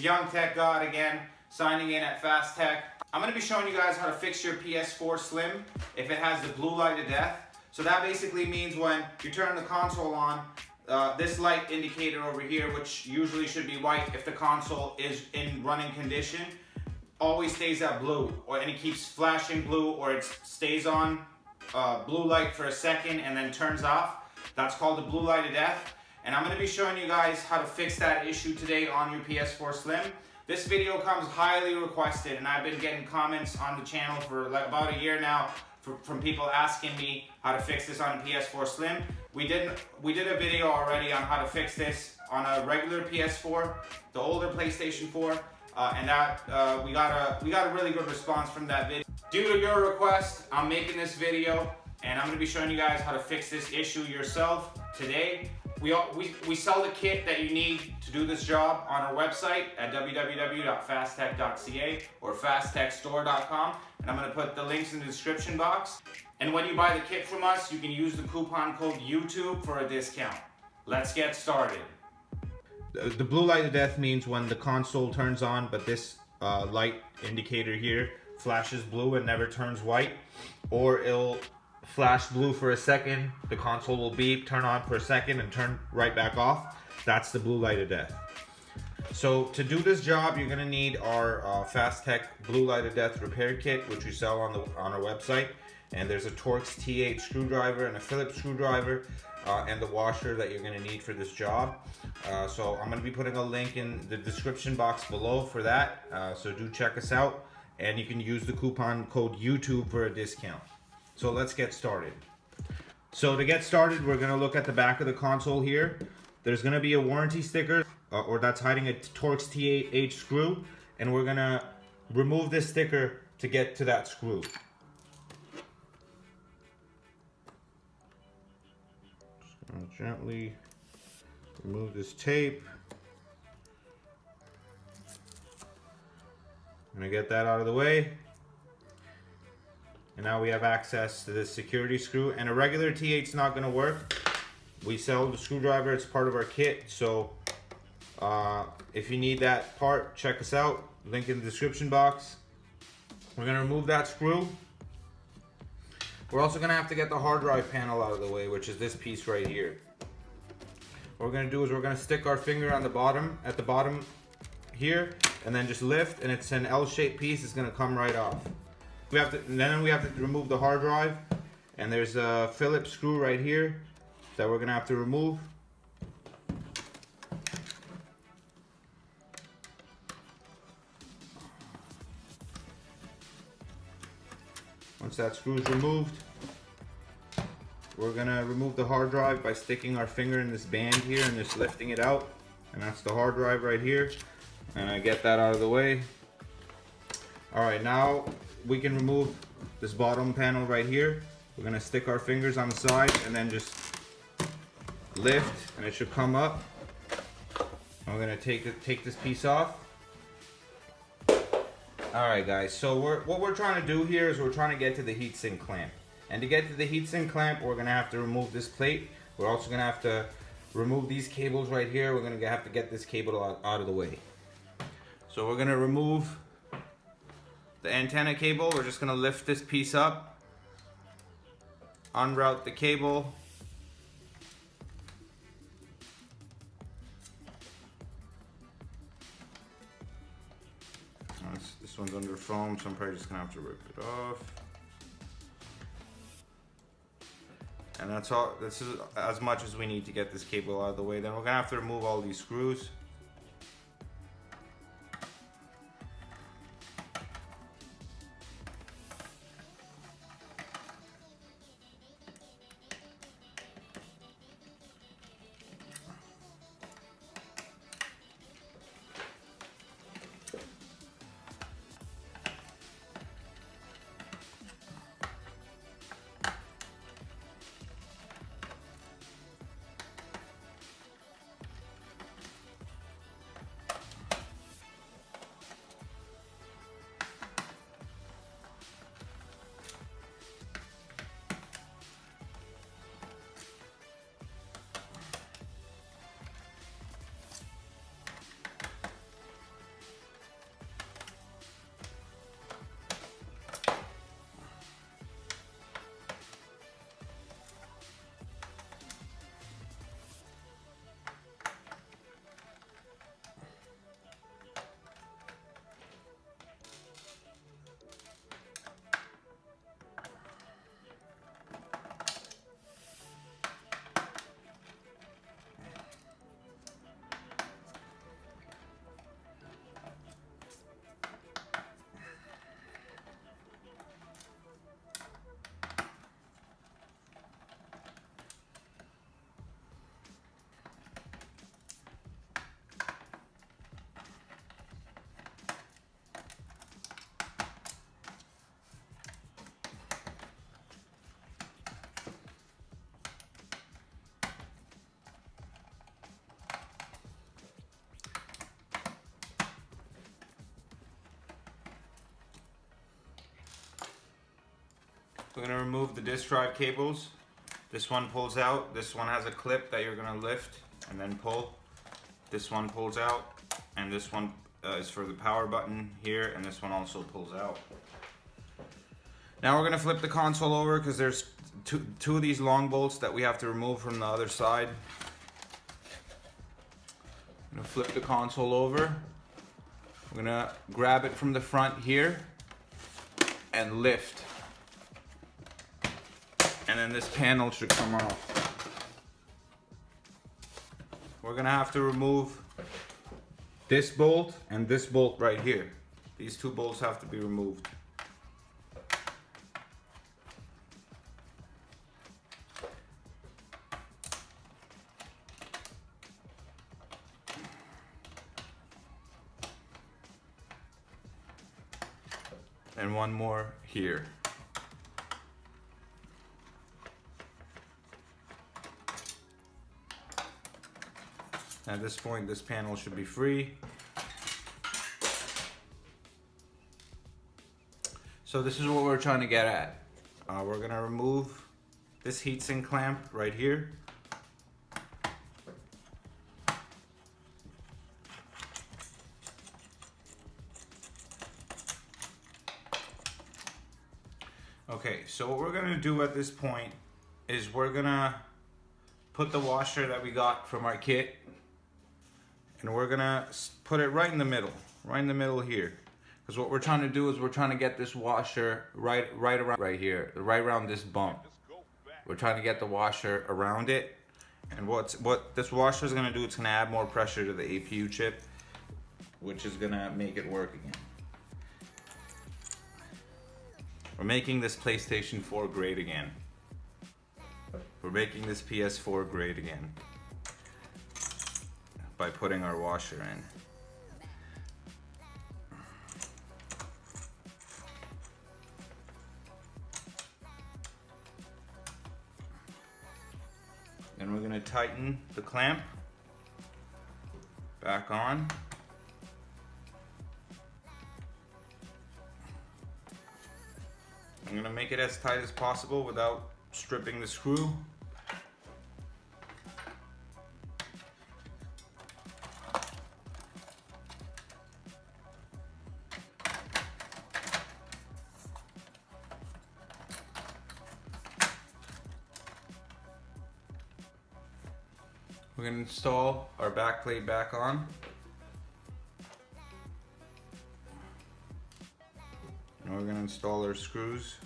Young Tech God again, signing in at Fast Tech. I'm going to be showing you guys how to fix your PS4 Slim if it has the blue light of death. So that basically means when you turn the console on, this light indicator over here, which usually should be white if the console is in running condition, always stays at blue, and it keeps flashing blue, or it stays on blue light for a second and then turns off. That's called the blue light of death. And I'm going to be showing you guys how to fix that issue today on your PS4 Slim. This video comes highly requested, and I've been getting comments on the channel for like about a year now from people asking me how to fix this on a PS4 Slim. We did a video already on how to fix this on a regular PS4, the older PlayStation 4, and that we got a really good response from that video. Due to your request, I'm making this video, and I'm going to be showing you guys how to fix this issue yourself today. We sell the kit that you need to do this job on our website at www.fasttech.ca or fasttechstore.com, and I'm going to put the links in the description box. And when you buy the kit from us, you can use the coupon code YouTube for a discount. Let's get started. The blue light of death means when the console turns on, but this light indicator here flashes blue and never turns white, or it'll flash blue for a second, the console will beep, turn on for a second, and turn right back off. That's the blue light of death. So to do this job, you're gonna need our Fast Tech blue light of death repair kit, which we sell on our website. And there's a Torx T8 screwdriver and a Phillips screwdriver, and the washer that you're gonna need for this job. So I'm gonna be putting a link in the description box below for that. So do check us out, and you can use the coupon code YouTube for a discount. So let's get started. So to get started, we're gonna look at the back of the console here. There's gonna be a warranty sticker, or that's hiding a Torx T8H screw, and we're gonna remove this sticker to get to that screw. Just gonna gently remove this tape. I'm gonna get that out of the way. And now we have access to this security screw, and a regular T8 is not going to work. We sell the screwdriver, it's part of our kit. So if you need that part, check us out. Link in the description box. We're going to remove that screw. We're also going to have to get the hard drive panel out of the way, which is this piece right here. What we're going to do is we're going to stick our finger on the bottom, at the bottom here, and then just lift, and it's an L-shaped piece. It's going to come right off. Then we have to remove the hard drive, and there's a Phillips screw right here that we're gonna have to remove. Once that screw is removed, we're gonna remove the hard drive by sticking our finger in this band here and just lifting it out, and that's the hard drive right here. And I get that out of the way. All right, now we can remove this bottom panel right here. We're gonna stick our fingers on the side and then just lift, and it should come up. I'm gonna take this piece off. All right, guys. So what we're trying to do here is we're trying to get to the heatsink clamp. And to get to the heatsink clamp, we're gonna have to remove this plate. We're also gonna have to remove these cables right here. We're gonna have to get this cable out of the way. So we're gonna remove the antenna cable. We're just gonna lift this piece up, unroute the cable, this one's under foam, so I'm probably just gonna have to rip it off. And that's all. This is as much as we need to get this cable out of the way. Then we're gonna have to remove all these screws. we're gonna remove the disk drive cables. This one pulls out. This one has a clip that you're gonna lift and then pull. This one pulls out, and this one is for the power button here, and this one also pulls out. Now we're gonna flip the console over because there's two of these long bolts that we have to remove from the other side. I'm gonna flip the console over. We're gonna grab it from the front here and lift. And then this panel should come off. We're gonna have to remove this bolt and this bolt right here. These two bolts have to be removed. And one more here. At this point, this panel should be free. So this is what we're trying to get at. We're gonna remove this heatsink clamp right here. Okay, so what we're gonna do at this point is we're gonna put the washer that we got from our kit, and we're gonna put it right in the middle here. Because what we're trying to do is we're trying to get this washer right around right here, right around this bump. We're trying to get the washer around it. And what this washer is gonna do, it's gonna add more pressure to the APU chip, which is gonna make it work again. We're making this PlayStation 4 great again. We're making this PS4 great again by putting our washer in. Then we're gonna tighten the clamp back on. I'm gonna make it as tight as possible without stripping the screw. We're gonna install our back plate back on. And we're gonna install our screws.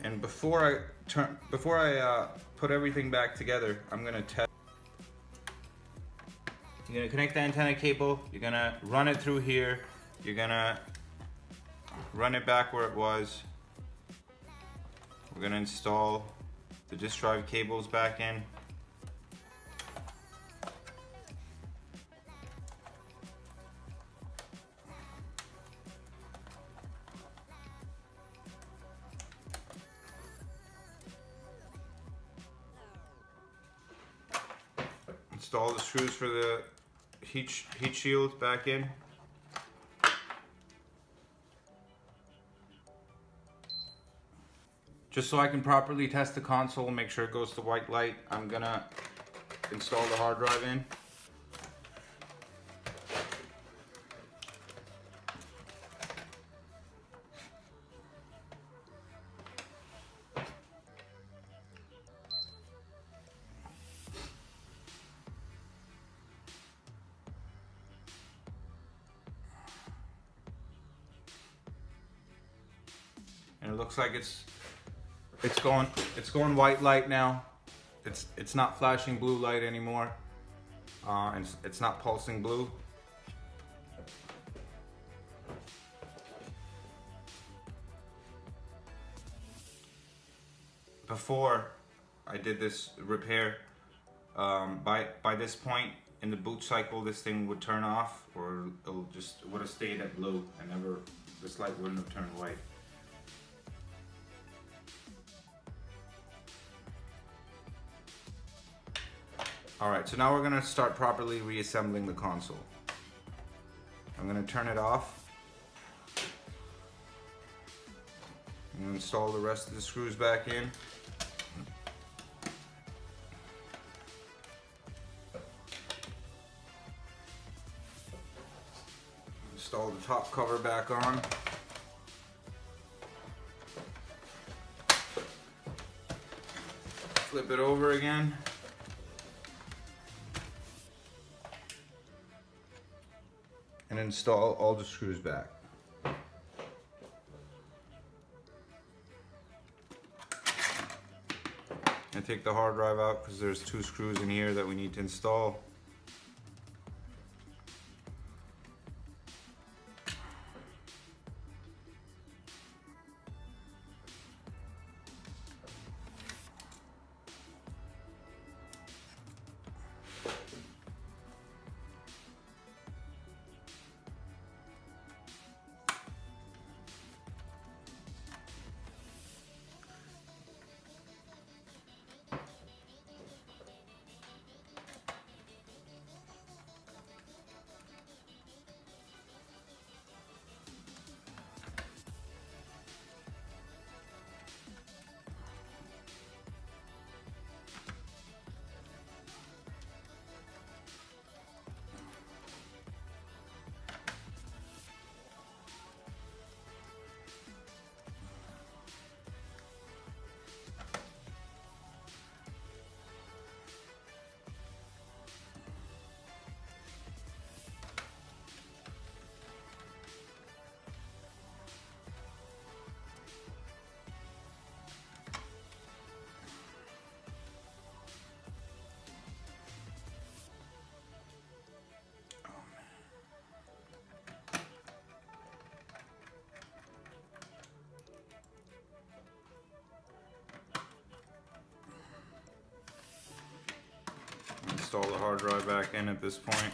And before I put everything back together, I'm gonna test. You're gonna connect the antenna cable. You're gonna run it through here. You're gonna run it back where it was. We're gonna install the disk drive cables back in. Install the screws for the heat shield back in. Just so I can properly test the console and make sure it goes to white light, I'm gonna install the hard drive in. And it looks like it's going white light now. It's not flashing blue light anymore. And it's not pulsing blue. Before I did this repair, by this point in the boot cycle, this thing would turn off, or it would have stayed at blue, and this light wouldn't have turned white. Alright, so now we're going to start properly reassembling the console. I'm going to turn it off. And install the rest of the screws back in. Install the top cover back on. Flip it over again. And install all the screws back. And take the hard drive out because there's 2 screws in here that we need to install. Install the hard drive back in at this point.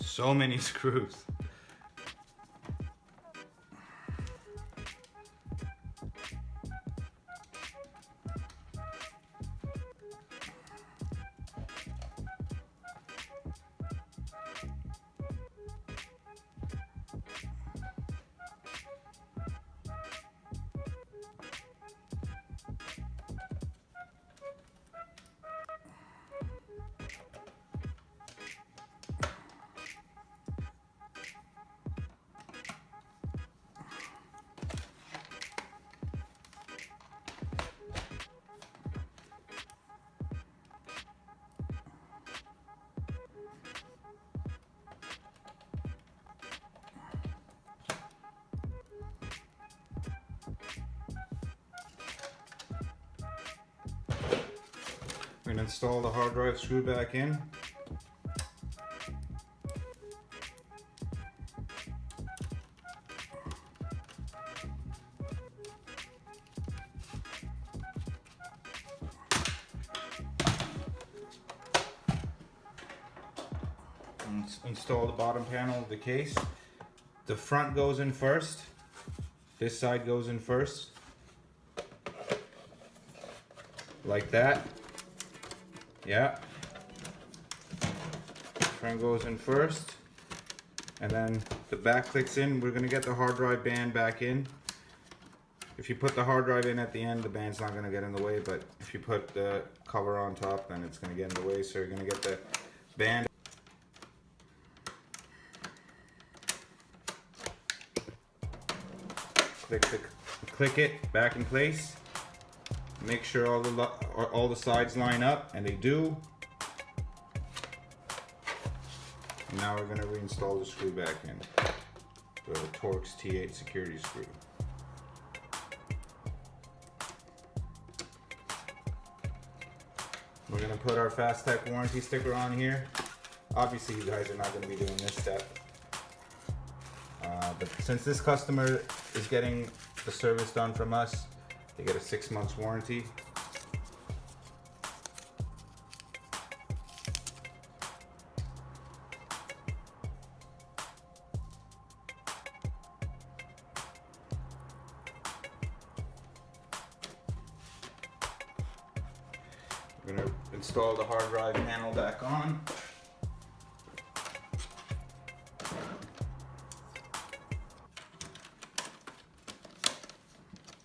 So many screws. We're going to install the hard drive screw back in. install the bottom panel of the case. The front goes in first. This side goes in first. Like that. Yeah. Front goes in first. And then the back clicks in. We're going to get the hard drive band back in. If you put the hard drive in at the end, the band's not going to get in the way, but if you put the cover on top, then it's going to get in the way. So you're going to get the band. Click it back in place. Make sure all the sides line up, and they do. And now we're going to reinstall the screw back in. The Torx T8 security screw. We're going to put our FastTech warranty sticker on here. Obviously you guys are not going to be doing this step. But since this customer is getting the service done from us, they get a 6 months warranty. We're going to install the hard drive panel back on.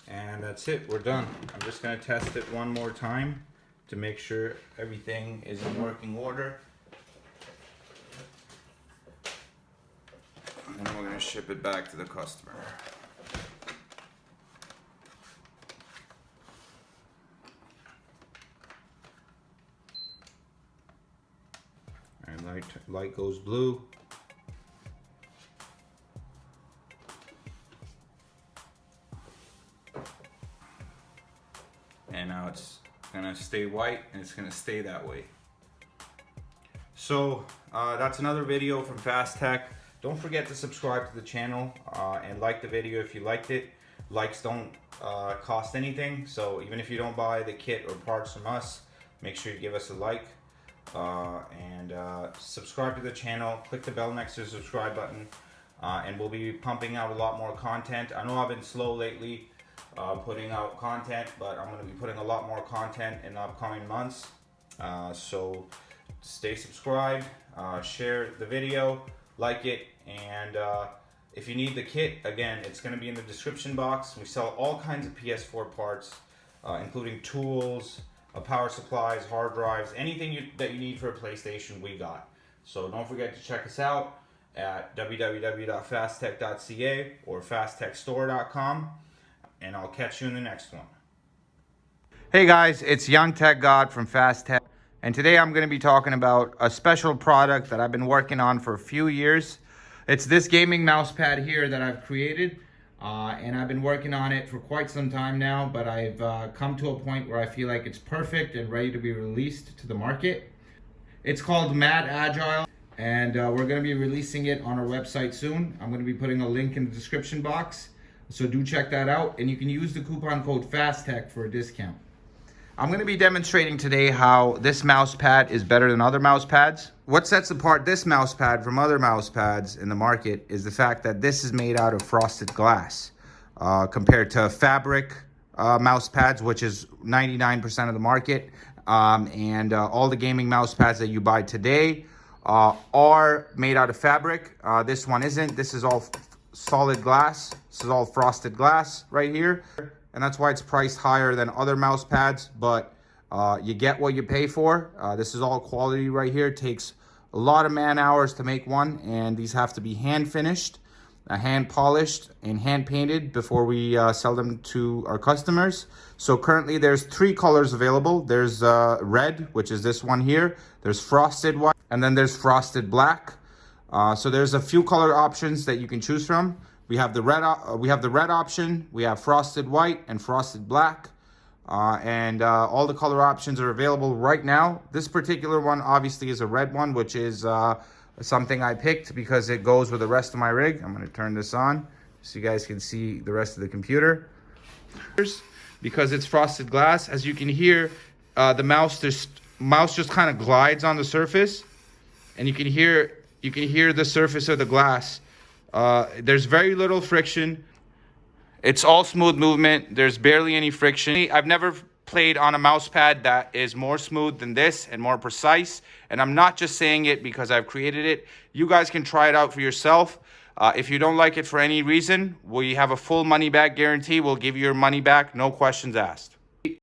And that's it, we're done. I'm just going to test it one more time to make sure everything is in working order. And we're going to ship it back to the customer. And light goes blue. And now it's gonna stay white, and it's gonna stay that way. So that's another video from FastTech. Don't forget to subscribe to the channel and like the video if you liked it. Likes don't cost anything, so even if you don't buy the kit or parts from us, make sure you give us a like. And subscribe to the channel, click the bell next to the subscribe button, and we'll be pumping out a lot more content. I know I've been slow lately putting out content, but I'm going to be putting a lot more content in the upcoming months. So stay subscribed, share the video, like it, and if you need the kit, again, it's going to be in the description box. We sell all kinds of PS4 parts, including tools, power supplies, hard drives, anything that you need for a PlayStation, we got. So don't forget to check us out at www.fasttech.ca or fasttechstore.com, and I'll catch you in the next one. Hey guys, it's Young Tech God from FastTech, and today I'm going to be talking about a special product that I've been working on for a few years. It's this gaming mouse pad here that I've created. And I've been working on it for quite some time now, but I've come to a point where I feel like it's perfect and ready to be released to the market. It's called Mad Agile, and we're going to be releasing it on our website soon. I'm going to be putting a link in the description box, so do check that out, and you can use the coupon code FastTech for a discount. I'm going to be demonstrating today how this mouse pad is better than other mouse pads. What sets apart this mouse pad from other mouse pads in the market is the fact that this is made out of frosted glass compared to fabric mouse pads, which is 99% of the market. And all the gaming mouse pads that you buy today are made out of fabric. This one isn't. This is all solid glass. This is all frosted glass right here. And that's why it's priced higher than other mouse pads, but you get what you pay for. This is all quality right here. It takes a lot of man hours to make one, and these have to be hand finished, hand polished, and hand painted before we sell them to our customers. So currently there's 3 colors available. There's red, which is this one here. There's frosted white, and then there's frosted black. So there's a few color options that you can choose from. We have the red option, we have frosted white and frosted black, and all the color options are available right now. This particular one obviously is a red one, which is something I picked because it goes with the rest of my rig. I'm going to turn this on so you guys can see the rest of the computer. Because it's frosted glass, as you can hear, the mouse just kind of glides on the surface, and you can hear You can hear the surface of the glass. There's very little friction. It's all smooth movement. There's barely any friction. I've never played on a mouse pad that is more smooth than this and more precise. And I'm not just saying it because I've created it. You guys can try it out for yourself. If you don't like it for any reason, we have a full money back guarantee. We'll give you your money back, no questions asked.